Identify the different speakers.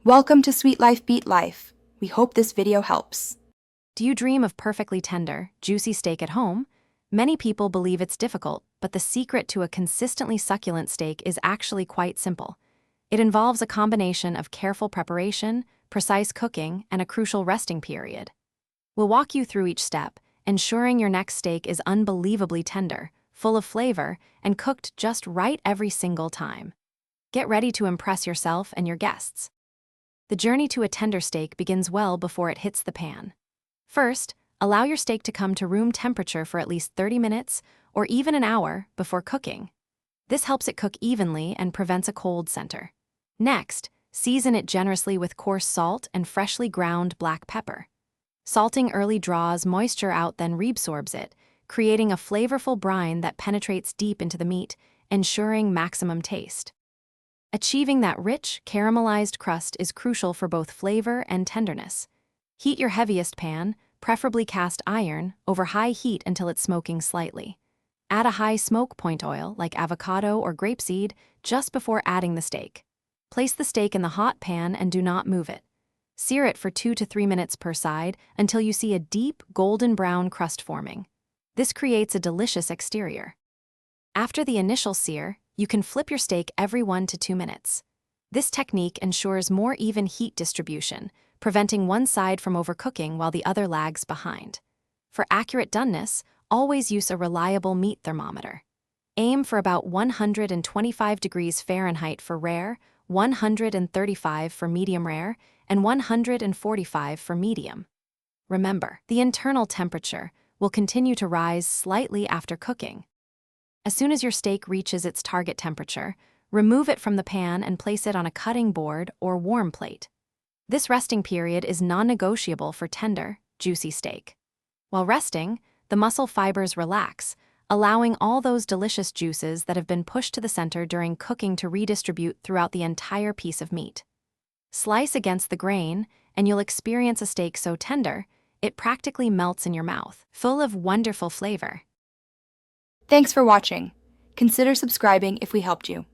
Speaker 1: Welcome to Sweet Life Beat Life. We hope this video helps.
Speaker 2: Do you dream of perfectly tender, juicy steak at home? Many people believe it's difficult, but the secret to a consistently succulent steak is actually quite simple. It involves a combination of careful preparation, precise cooking, and a crucial resting period. We'll walk you through each step, ensuring your next steak is unbelievably tender, full of flavor, and cooked just right every single time. Get ready to impress yourself and your guests. The journey to a tender steak begins well before it hits the pan. First, allow your steak to come to room temperature for at least 30 minutes or even an hour before cooking. This helps it cook evenly and prevents a cold center. Next, season it generously with coarse salt and freshly ground black pepper. Salting early draws moisture out, then reabsorbs it, creating a flavorful brine that penetrates deep into the meat, ensuring maximum taste. Achieving that rich, caramelized crust is crucial for both flavor and tenderness. Heat your heaviest pan, preferably cast iron, over high heat until it's smoking slightly. Add a high smoke point oil, like avocado or grapeseed, just before adding the steak. Place the steak in the hot pan and do not move it. Sear it for 2 to 3 minutes per side until you see a deep, golden brown crust forming. This creates a delicious exterior. After the initial sear, you can flip your steak every 1 to 2 minutes. This technique ensures more even heat distribution, preventing one side from overcooking while the other lags behind. For accurate doneness, always use a reliable meat thermometer. Aim for about 125 degrees Fahrenheit for rare, 135 for medium rare, and 145 for medium. Remember, the internal temperature will continue to rise slightly after cooking. As soon as your steak reaches its target temperature, remove it from the pan and place it on a cutting board or warm plate. This resting period is non-negotiable for tender, juicy steak. While resting, the muscle fibers relax, allowing all those delicious juices that have been pushed to the center during cooking to redistribute throughout the entire piece of meat. Slice against the grain, and you'll experience a steak so tender, it practically melts in your mouth, full of wonderful flavor.
Speaker 1: Thanks for watching. Consider subscribing if we helped you.